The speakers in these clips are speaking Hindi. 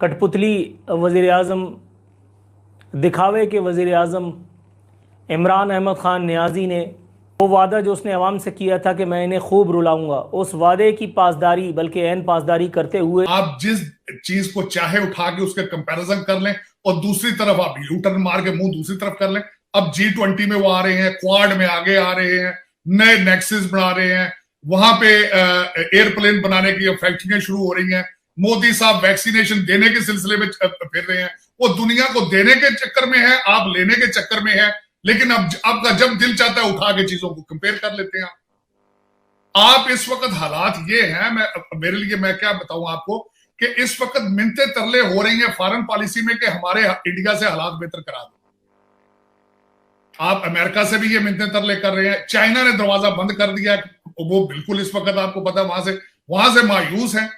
कठपुतली वज़ीर आज़म, दिखावे के वज़ीर आज़म इमरान अहमद ख़ान नियाज़ी ने वो वादा जो उसने अवाम से किया था कि मैं इन्हें खूब रुलाऊंगा, उस वादे की पासदारी बल्कि एन पासदारी करते हुए आप जिस चीज को चाहे उठा के उसके कंपैरिजन कर लें और दूसरी तरफ आप यू टर्न मार के मुंह दूसरी तरफ कर लें। अब G20 में वो आ रहे हैं, क्वाड में आगे आ रहे हैं, नए नेक्सिस बना रहे हैं, वहां पे एयरप्लेन बनाने की फैक्ट्रियां शुरू हो रही हैं। मोदी साहब वैक्सीनेशन देने के सिलसिले में फिर रहे हैं। वो दुनिया को देने के चक्कर में है, आप लेने के चक्कर में है। लेकिन अब आपका जब दिल चाहता है उठा के चीजों को कंपेयर कर लेते हैं। आप इस वक्त हालात ये हैं, मेरे लिए मैं क्या बताऊं आपको कि इस वक्त मिन्नतें तरले हो रही हैं फॉरेन पॉलिसी में कि हमारे इंडिया से हालात बेहतर करा दो। आप अमेरिका से भी ये मिन्नतें तरले कर रहे हैं। चाइना ने दरवाजा बंद कर दिया, वो बिल्कुल इस वक्त आपको पता वहां से मायूस है,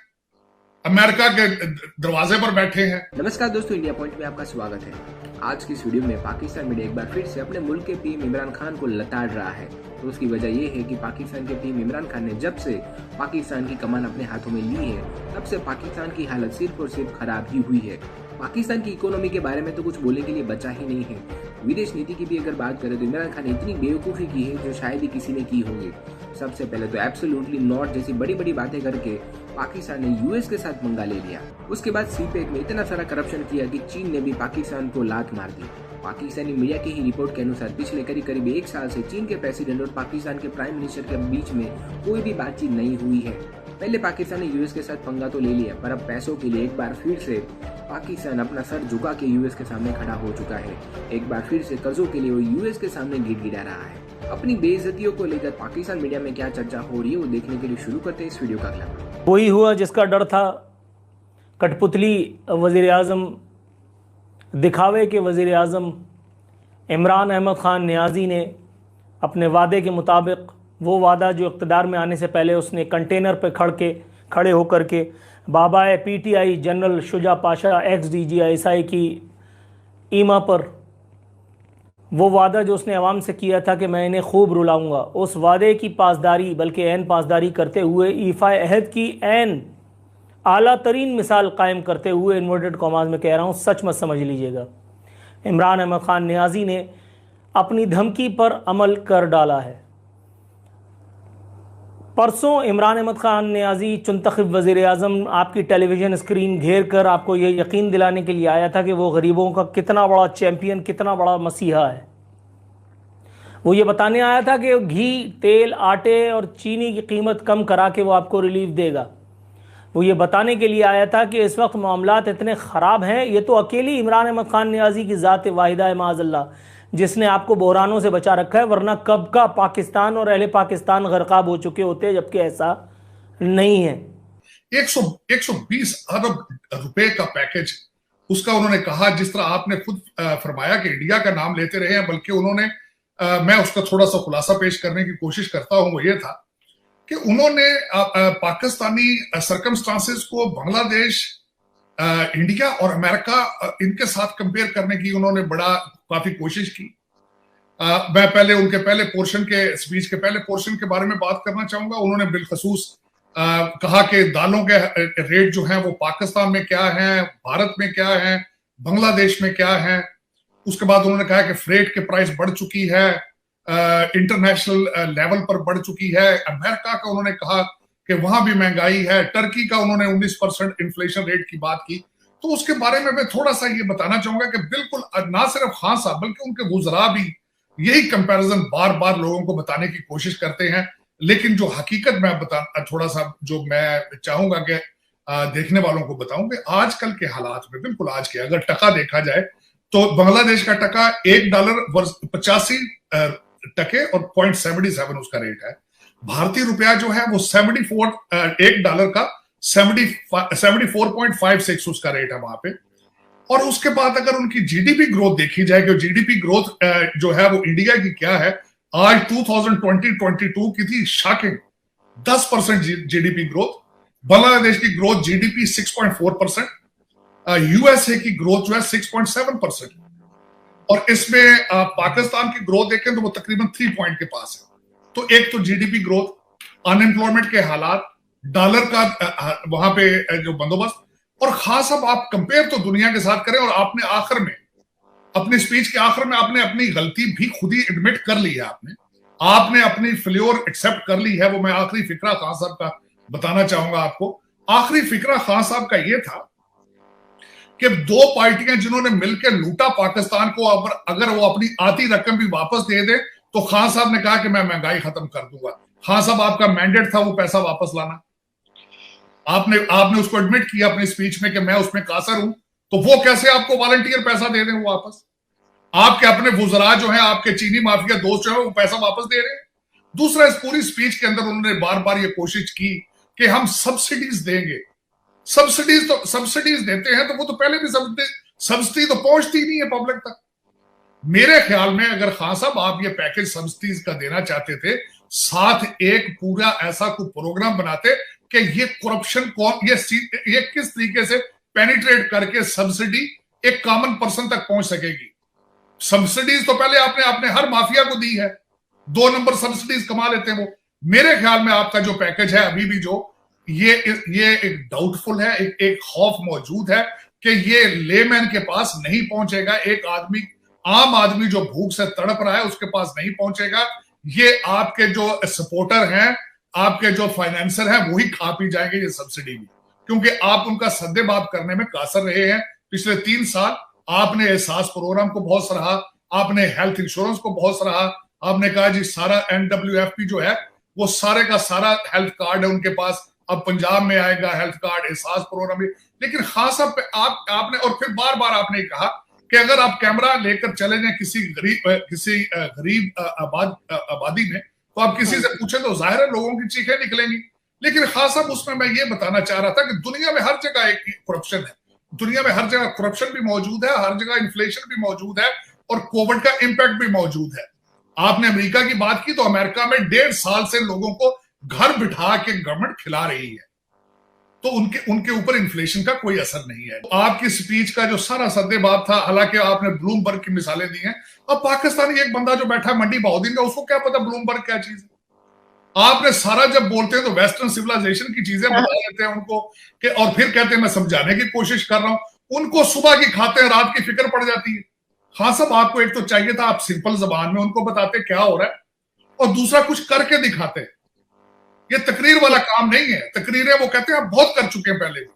अमेरिका के दरवाजे पर बैठे हैं। नमस्कार दोस्तों, इंडिया पॉइंट में आपका स्वागत है। आज की इस वीडियो में पाकिस्तान मीडिया एक बार फिर से अपने मुल्क के पीएम इमरान खान को लताड़ रहा है। तो उसकी वजह यह है कि पाकिस्तान के पीएम इमरान खान ने जब से पाकिस्तान की कमान अपने हाथों में ली है, तब से पाकिस्तान की हालत सिर्फ और सिर्फ खराब ही हुई है। पाकिस्तान की इकोनॉमी के बारे में तो कुछ बोलने के लिए बचा ही नहीं है। विदेश नीति की भी अगर बात करें तो इमरान खान ने इतनी बेवकूफ़ी की है जो शायद ही किसी ने की होगी। सबसे पहले तो एब्सोल्युटली नॉट जैसी बड़ी बड़ी बातें करके पाकिस्तान ने यूएस के साथ पंगा ले लिया। उसके बाद सीपेक में इतना सारा करप्शन किया कि चीन ने भी पाकिस्तान को लात मार दी। पाकिस्तानी मीडिया की ही रिपोर्ट के अनुसार पिछले करीब 1 साल से चीन के प्रेसिडेंट और पाकिस्तान के प्राइम मिनिस्टर के बीच में कोई भी बातचीत नहीं हुई है। पहले पाकिस्तान ने यूएस के साथ पंगा तो ले लिया, पर अब पैसों के लिए एक बार फिर से पाकिस्तान अपना सर झुका के यूएस के सामने खड़ा हो चुका है। एक बार फिर से कर्जों के लिए वो यूएस के सामने गिड़गिड़ा रहा है। अपनी बेइज्जतियों को लेकर पाकिस्तान मीडिया में क्या चर्चा हो रही है वो देखने के लिए शुरू करते हैं इस वीडियो का अगला भाग। वही हुआ जिसका डर था। कठपुतली वज़ीर आज़म, दिखावे के वज़ीर आज़म इमरान अहमद ख़ान नियाज़ी ने अपने वादे के मुताबिक वो वादा जो इक़्तिदार में आने से पहले उसने कंटेनर पर खड़े होकर के बाबा PTI general Shuja Pasha XDGISI की ईमा पर वो वादा जो उसने अवाम से किया था कि मैं इन्हें खूब रुलाऊंगा, उस वादे की पासदारी बल्कि एन पासदारी करते हुए ईफ़ाए अहद की एन आला तरीन मिसाल कायम करते हुए, इन्वर्टेड कॉमास में कह रहा हूँ, सच मत समझ लीजिएगा, इमरान अहमद ख़ान नियाज़ी ने अपनी धमकी पर अमल कर डाला है। परसों इमरान अहमद ख़ान नियाज़ी चुनतखब वज़ीर आज़म आपकी टेलीविज़न स्क्रीन घेर कर आपको ये यकीन दिलाने के लिए आया था कि वो गरीबों का कितना बड़ा चैम्पियन, कितना बड़ा मसीहा है। वो ये बताने आया था कि घी, तेल, आटे और चीनी की कीमत कम करा के वो आपको रिलीफ देगा। वो ये बताने के लिए आया था कि इस वक्त मामलात इतने ख़राब हैं, ये तो अकेली इमरान अहमद ख़ान नियाज़ी की ज़ात वाहिदा है माज़अल्लाह, जिसने आपको बहरानों से बचा रखा है, वरना कब का पाकिस्तान और अहले पाकिस्तान गर्काब हो चुके होते, जबकि ऐसा नहीं है। 120 अरब रुपए का पैकेज उसका उन्होंने कहा, जिस तरह आपने खुद फरमाया कि इंडिया का नाम लेते रहे हैं, बल्कि उन्होंने मैं उसका थोड़ा सा खुलासा पेश करने की कोशिश करता हूं। वो ये था कि उन्होंने पाकिस्तानी सर्कमस्टांसेस को बांग्लादेश, इंडिया और अमेरिका इनके साथ कंपेयर करने की उन्होंने काफी कोशिश की। मैं पहले उनके पहले पोर्शन के स्पीच के पहले पोर्शन के बारे में बात करना चाहूंगा। उन्होंने बिलखसूस कहा कि दालों के रेट जो हैं वो पाकिस्तान में क्या हैं, भारत में क्या हैं, बांग्लादेश में क्या हैं। उसके बाद उन्होंने कहा कि फ्रेट के प्राइस बढ़ चुकी है, इंटरनेशनल लेवल पर बढ़ चुकी है। अमेरिका का उन्होंने कहा कि वहां भी महंगाई है। टर्की का उन्होंने 19% इन्फ्लेशन रेट की बात की। तो उसके बारे में मैं थोड़ा सा ये बताना चाहूंगा कि बिल्कुल ना सिर्फ खान साहब बल्कि उनके वुज़रा भी यही कंपैरिजन बार बार लोगों को बताने की कोशिश करते हैं। लेकिन जो हकीकत मैं थोड़ा सा जो मैं चाहूंगा कि देखने वालों को बताऊं कि आजकल के हालात में, बिल्कुल आज के अगर टका देखा जाए तो बांग्लादेश का टका $1 85 और 0.77 उसका रेट है। भारतीय रुपया जो है वो $1 का 74.56 उसका रेट है वहां पे। और उसके बाद अगर उनकी जीडीपी ग्रोथ देखी जाए कि जीडीपी ग्रोथ जो है वो इंडिया की क्या है, आज 2020-22 की थी शॉकिंग 10% जीडीपी ग्रोथ। बांग्लादेश की ग्रोथ जीडीपी 6.4%, यूएसए की ग्रोथ जो है 6.7%, और इसमें पाकिस्तान की ग्रोथ देखें तो वो तकरीबन 3 पॉइंट के पास है। तो एक तो जीडीपी ग्रोथ, अनएम्प्लॉयमेंट के हालात, डॉलर का वहां पे जो बंदोबस्त, और खान साहब आप कंपेयर तो दुनिया के साथ करें, और आपने आखिर में अपनी स्पीच के आखिर में आपने अपनी गलती भी खुद ही एडमिट कर ली है, आपने अपनी फेल्योर एक्सेप्ट कर ली है। वो मैं आखिरी फिक्रा खान साहब का बताना चाहूंगा आपको। आखिरी फिक्रा खान साहब का ये था कि दो पार्टियां जिन्होंने मिलकर लूटा पाकिस्तान को, अगर वो अपनी आधी रकम भी वापस दे दे तो खान साहब ने कहा कि मैं महंगाई खत्म कर दूंगा। खान साहब आपका मैंडेट था वो पैसा वापस लाना, आपने उसको एडमिट किया अपनी स्पीच में कि मैं उसमें कासर हूं, तो वो कैसे आपको वॉलंटियर पैसा दे दें वो वापस? आपके अपने वुजरा जो हैं, आपके चीनी माफिया दोस्त जो है वो पैसा वापस दे रहे हैं। दूसरा, इस पूरी स्पीच के अंदर उन्होंने बार बार ये कोशिश की कि हम सब्सिडीज देंगे। सब्सिडीज देते हैं तो वो तो पहले भी सब्सिडी तो पहुंचती नहीं है पब्लिक तक। मेरे ख्याल में अगर खान साहब आप ये पैकेज सब्सिडीज का देना चाहते थे, साथ एक पूरा ऐसा कोई प्रोग्राम बनाते कि ये करप्शन कौन, ये किस तरीके से पेनिट्रेट करके सब्सिडी एक कॉमन पर्सन तक पहुंच सकेगी। सब्सिडीज तो पहले आपने अपने हर माफिया को दी है, 2 नंबर सब्सिडीज कमा लेते हैं वो। मेरे ख्याल में आपका जो पैकेज है अभी भी जो ये एक डाउटफुल है, एक खौफ मौजूद है कि ये लेमैन के पास नहीं पहुंचेगा। एक आदमी, आम आदमी जो भूख से तड़प रहा है उसके पास नहीं पहुंचेगा। ये आपके जो सपोर्टर हैं, आपके जो फाइनेंसर हैं, वही खा पी जाएंगे ये सब्सिडी भी, क्योंकि आप उनका सद्देबाब करने में कासर रहे हैं। पिछले 3 साल आपने एहसास प्रोग्राम को बहुत सराहा, आपने हेल्थ इंश्योरेंस को बहुत सराहा, आपने कहा जी सारा NWFP जो है वो सारे का सारा हेल्थ कार्ड है उनके पास, अब पंजाब में आएगा हेल्थ कार्ड, एहसास प्रोग्राम भी। लेकिन खास पे आपने, और फिर बार बार आपने कहा कि अगर आप कैमरा लेकर चले जाए किसी गरीब आबादी में, तो आप किसी से पूछे तो जाहिर है लोगों की चीखें निकलेंगी। लेकिन खास उसमें मैं ये बताना चाह रहा था कि दुनिया में हर जगह एक करप्शन है, दुनिया में हर जगह करप्शन भी मौजूद है, हर जगह इन्फ्लेशन भी मौजूद है, और कोविड का इंपैक्ट भी मौजूद है। आपने अमेरिका की बात की तो अमेरिका में 1.5 साल से लोगों को घर बिठा के गवर्नमेंट खिला रही है, तो उनके ऊपर इन्फ्लेशन का कोई असर नहीं है। तो आपकी स्पीच का जो सारा सद्देबाब था, हालांकि आपने ब्लूमबर्ग की मिसालें दी हैं, अब पाकिस्तानी एक बंदा जो बैठा है मंडी बहाउद्दीन का, उसको क्या पता ब्लूमबर्ग क्या चीज है? आपने सारा जब बोलते हैं तो वेस्टर्न सिविलाइजेशन की चीजें बता देते हैं उनको कि, और फिर कहते हैं मैं समझाने की कोशिश कर रहा हूं। उनको सुबह की खाते हैं, रात की फिक्र पड़ जाती है। खान साहब आपको एक तो चाहिए था आप सिंपल जबान में उनको बताते क्या हो रहा है, और दूसरा कुछ करके दिखाते। ये तकरीर वाला काम नहीं है, तकरीरें वो कहते हैं आप बहुत कर चुके हैं पहले भी।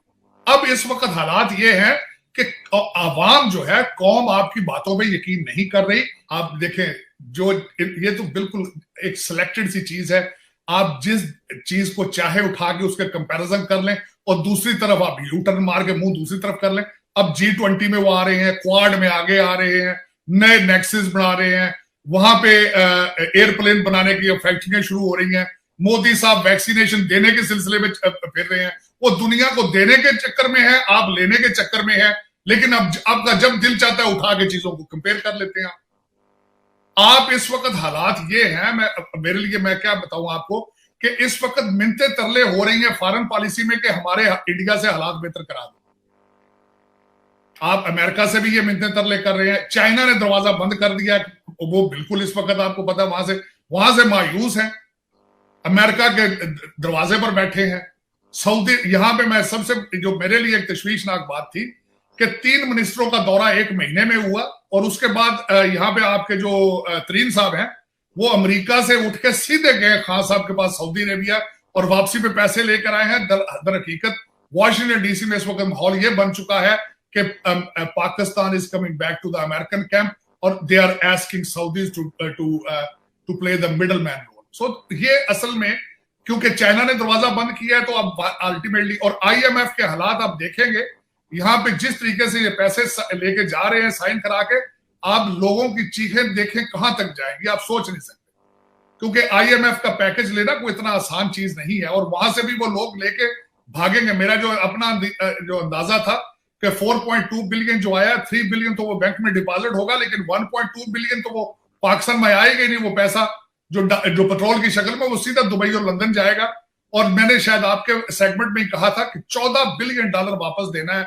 अब इस वक्त हालात ये हैं कि आवाम जो है, कौम आपकी बातों पे यकीन नहीं कर रही। आप देखें जो ये तो बिल्कुल एक सिलेक्टेड सी चीज है, आप जिस चीज को चाहे उठा के उसके कंपैरिजन कर लें, और दूसरी तरफ आप यू टर्न मार के मुंह दूसरी तरफ कर लें। अब G20 में वो आ रहे हैं, क्वाड में आगे आ रहे हैं, नए नेक्सस बना रहे हैं, वहां पे एयरप्लेन बनाने की फैक्ट्रियां शुरू हो रही हैं। मोदी साहब वैक्सीनेशन देने के सिलसिले में फिर रहे हैं, वो दुनिया को देने के चक्कर में है, आप लेने के चक्कर में है। लेकिन अब आपका जब दिल चाहता है उठा के चीजों को कंपेयर कर लेते हैं आप। इस वक्त हालात ये हैं, मेरे लिए मैं क्या बताऊं आपको कि इस वक्त मिन्नतें तरले हो रही हैं फॉरेन पॉलिसी में कि हमारे इंडिया से हालात बेहतर करा दो। आप अमेरिका से भी ये मिन्नतें तरले कर रहे हैं, चाइना ने दरवाजा बंद कर दिया, वो बिल्कुल इस वक्त आपको पता है वहां से मायूस है, अमेरिका के दरवाजे पर बैठे हैं। सऊदी, यहां पे मैं सबसे जो मेरे लिए एक तशवीशनाक बात थी कि 3 मिनिस्टरों का दौरा 1 महीने में हुआ, और उसके बाद यहाँ पे आपके जो तरीन साहब हैं वो अमेरिका से उठ के सीधे गए खान साहब के पास सऊदी अरेबिया, और वापसी पे पैसे लेकर आए हैं। दर हकीकत वाशिंगटन डीसी में इस वक्त माहौल ये बन चुका है कि Pakistan is coming back to the American camp, और they are asking Saudis to play the middle man role. So ये असल में क्योंकि चाइना ने दरवाजा बंद किया है, तो अब अल्टीमेटली, और IMF के हालात आप देखेंगे, यहाँ पे जिस तरीके से ये पैसे लेके जा रहे हैं साइन करा के, आप लोगों की चीखें देखें कहां तक जाएंगी, आप सोच नहीं सकते। क्योंकि IMF का पैकेज लेना कोई इतना आसान चीज नहीं है, और वहां से भी वो लोग लेके भागेंगे। मेरा जो अपना जो अंदाजा था कि 4.2 बिलियन जो आया, 3 बिलियन तो वो बैंक में डिपॉजिट होगा, लेकिन 1.2 बिलियन तो वो पाकिस्तान में आएगा ही नहीं। वो पैसा जो पेट्रोल की शक्ल में वो सीधा दुबई और लंदन जाएगा। और मैंने शायद आपके सेगमेंट में ही कहा था कि $14 बिलियन वापस देना है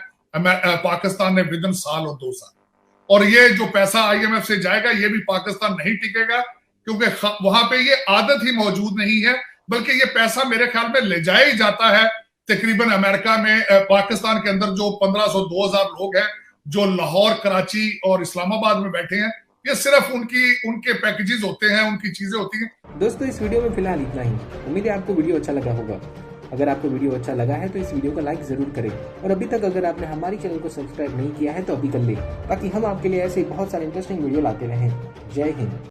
पाकिस्तान ने विदिन साल और 2 साल। और ये जो पैसा IMF से जाएगा ये भी पाकिस्तान नहीं टिकेगा, क्योंकि वहां पे ये आदत ही मौजूद नहीं है, बल्कि ये पैसा मेरे ख्याल में ले जाया ही जाता है तकरीबन अमेरिका में पाकिस्तान के अंदर जो 1500 2000 लोग हैं जो लाहौर, कराची और इस्लामाबाद में बैठे हैं, ये सिर्फ उनके पैकेजेस होते हैं, उनकी चीजें होती हैं। दोस्तों इस वीडियो में फिलहाल इतना ही। उम्मीद है आपको वीडियो अच्छा लगा होगा। अगर आपको वीडियो अच्छा लगा है तो इस वीडियो को लाइक जरूर करें और अभी तक अगर आपने हमारी चैनल को सब्सक्राइब नहीं किया है तो अभी कर ले, ताकि हम आपके लिए ऐसे बहुत सारे इंटरेस्टिंग वीडियो लाते रहें। जय हिंद।